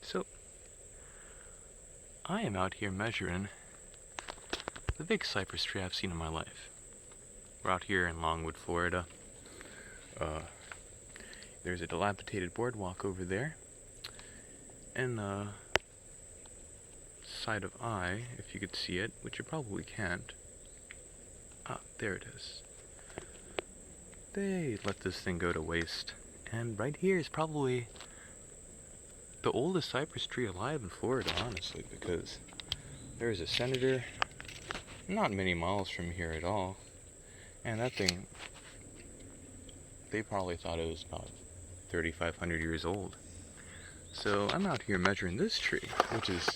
So, I am out here measuring the biggest cypress tree I've seen in my life. We're out here in Longwood, Florida. There's a dilapidated boardwalk over there. And side of eye, if you could see it, which you probably can't. Ah, there it is. They let this thing go to waste. And right here is probably the oldest cypress tree alive in Florida, honestly, because there is a senator not many miles from here at all. And that thing, they probably thought it was about 3,500 years old. So I'm out here measuring this tree, which is,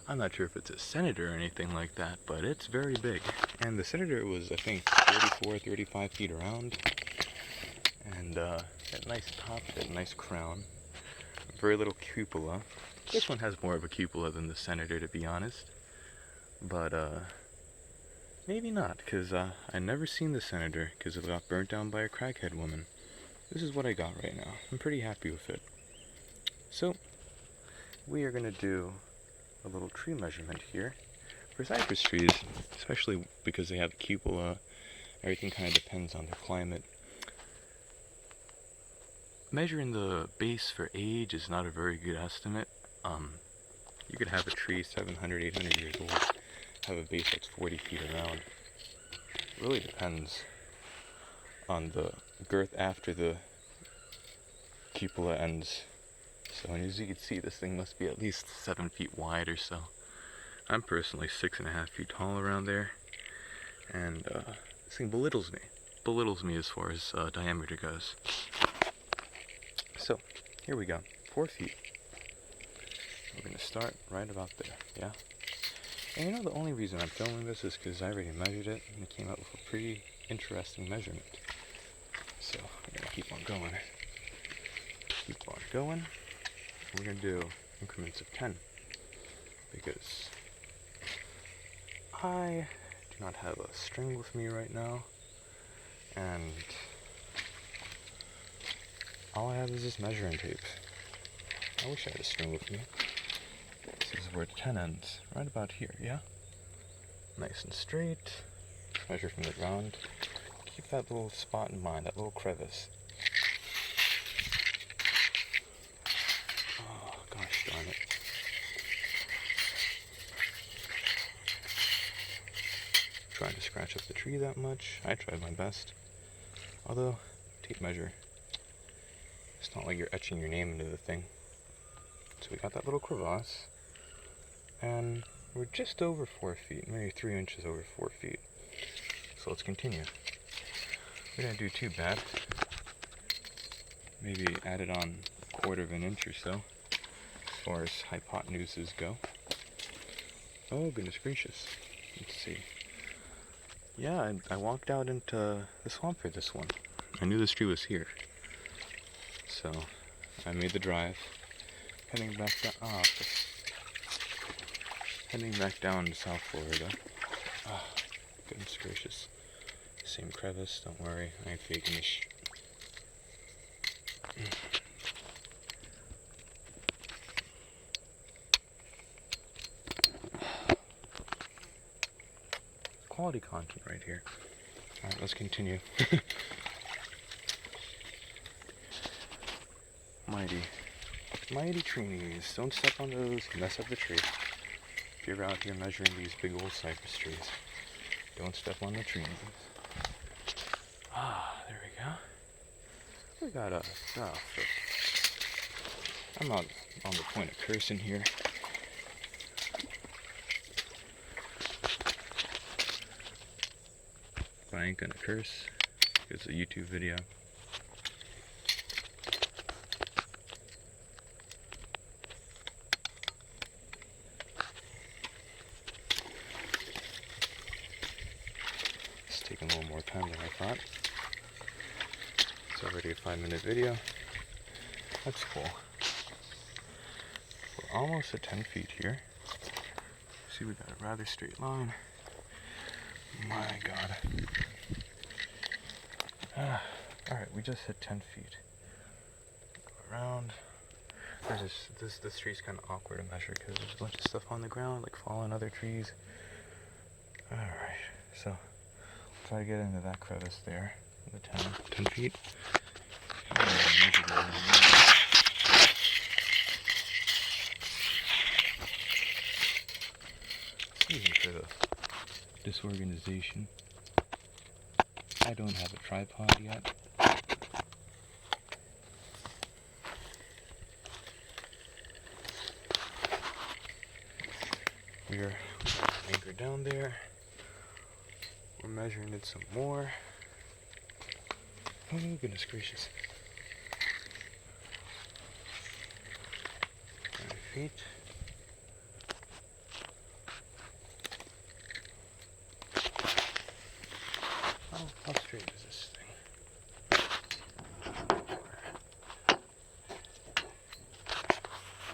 I'm not sure if it's a senator or anything like that, but it's very big. And the senator was, I think, 34, 35 feet around. And that nice top, that nice crown. Very little cupola. This one has more of a cupola than the senator, to be honest. But, maybe not, because I never seen the senator, because it got burnt down by a crackhead woman. This is what I got right now. I'm pretty happy with it. So, we are going to do a little tree measurement here. For cypress trees, especially because they have cupola, everything kind of depends on their climate. Measuring the base for age is not a very good estimate. You could have a tree 700, 800 years old, have a base that's 40 feet around. It really depends on the girth after the cupola ends. So as you can see, this thing must be at least 7 feet wide or so. I'm personally 6.5 feet tall around there, and this thing belittles me as far as diameter goes. So, here we go, 4 feet. We're going to start right about there, yeah? And the only reason I'm filming this is because I already measured it, and it came out with a pretty interesting measurement. So, we're going to keep on going. We're going to do increments of 10, because I do not have a string with me right now, and all I have is this measuring tape. I wish I had a string with me. This is where 10 ends, right about here, yeah? Nice and straight. Measure from the ground. Keep that little spot in mind, that little crevice. Oh, gosh darn it. Trying to scratch up the tree that much. I tried my best. Although, tape measure, it's not like you're etching your name into the thing. So we got that little crevasse, and we're just over 4 feet, maybe 3 inches over 4 feet. So let's continue. We didn't do too bad. Maybe added on 1/4 of an inch or so, as far as hypotenuses go. Oh, goodness gracious. Let's see. Yeah, I walked out into the swamp for this one. I knew this tree was here. So, I made the drive. Heading back down to South Florida. Oh, goodness gracious. Same crevice, don't worry, I ain't faking this. Quality content right here. Alright, let's continue. Mighty trees. Don't step on those, mess up the tree. If you're out here measuring these big old cypress trees, don't step on the tree. Ah, there we go. We got a I'm not on the point of cursing here. But I ain't gonna curse. It's a YouTube video. Taking a little more time than I thought. It's already a 5-minute video. That's cool. We're almost at 10 feet here. See, we got a rather straight line. My God. Alright, we just hit 10 feet. Go around. This tree's kind of awkward to measure because there's a bunch of stuff on the ground, like fallen other trees. Alright, so I'll try to get into that crevice there, the 10 feet. Excuse me for the disorganization. I don't have a tripod yet. We're anchored down there. We're measuring it some more. Oh, goodness gracious. 9 feet. How straight is this thing?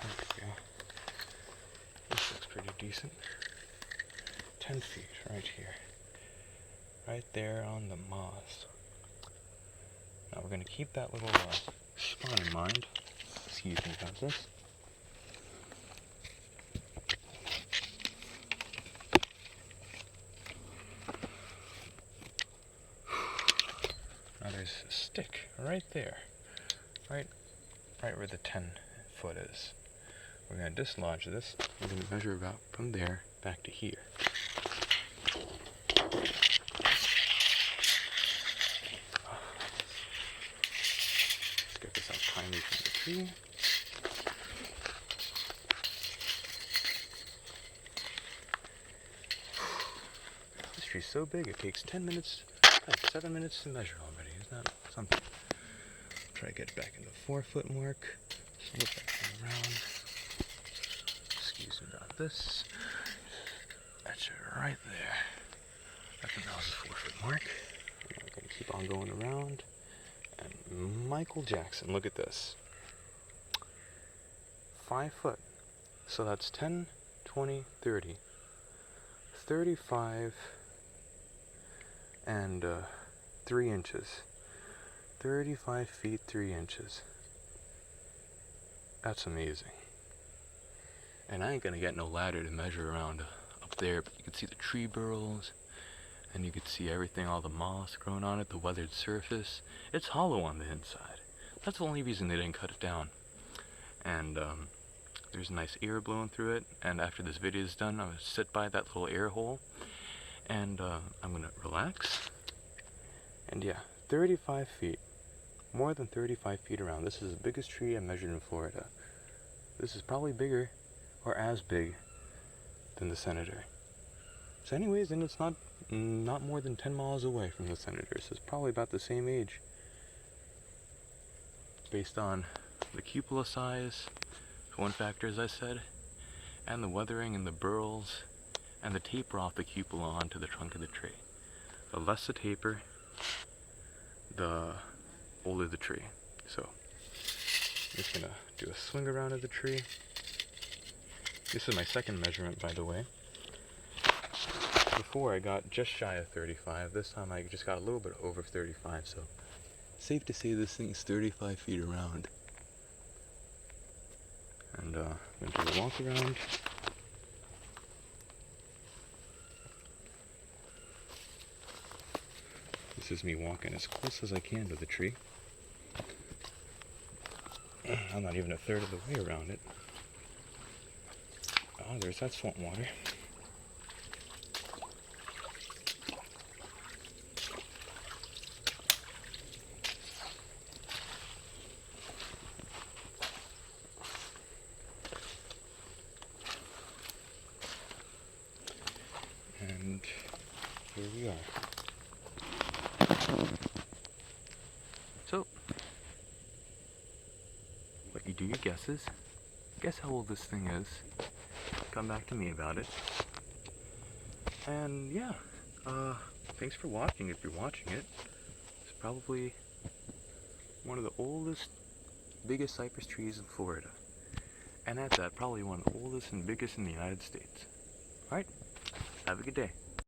There we go. This looks pretty decent. 10 feet right here. Right there on the moss. Now we're going to keep that little spot in mind. Excuse me about this. Now there's a stick right there. Right where the 10 foot is. We're going to dislodge this. We're going to measure about from there back to here. Let's get this out kindly from the tree. This tree's so big it takes 10 minutes, like 7 minutes to measure already. Isn't that something? Try to get back in the 4 foot mark. Flip that thing around. Excuse me about this. That's it right there. That's about the 4 foot mark. We're going to keep on going around. And Michael Jackson, look at this. 5 foot. So that's 10, 20, 30. 35 and 3 inches. 35 feet, 3 inches. That's amazing. And I ain't gonna get no ladder to measure around up there, but you can see the tree burls, and you can see everything, all the moss growing on it, the weathered surface. It's hollow on the inside. That's the only reason they didn't cut it down. And there's a nice air blowing through it, and after this video is done, I'm gonna sit by that little air hole, and I'm gonna relax. And yeah, 35 feet. More than 35 feet around. This is the biggest tree I measured in Florida. This is probably bigger, or as big, than the Senator. So anyways, and it's not more than 10 miles away from the Senator, so it's probably about the same age. Based on the cupola size, one factor as I said, and the weathering and the burls, and the taper off the cupola onto the trunk of the tree. The less the taper, the older the tree. So I'm just gonna do a swing around of the tree. This is my second measurement, by the way. Before I got just shy of 35. This time I just got a little bit over 35, so safe to say this thing is 35 feet around. And I'm gonna do a walk around. This is me walking as close as I can to the tree. I'm not even a third of the way around it. Oh, there's that swamp water. And here we are. So, let you do your guesses. Guess how old this thing is. Come back to me about it. And yeah, thanks for watching if you're watching it. It's probably one of the oldest, biggest cypress trees in Florida. And at that, probably one of the oldest and biggest in the United States. Alright, have a good day.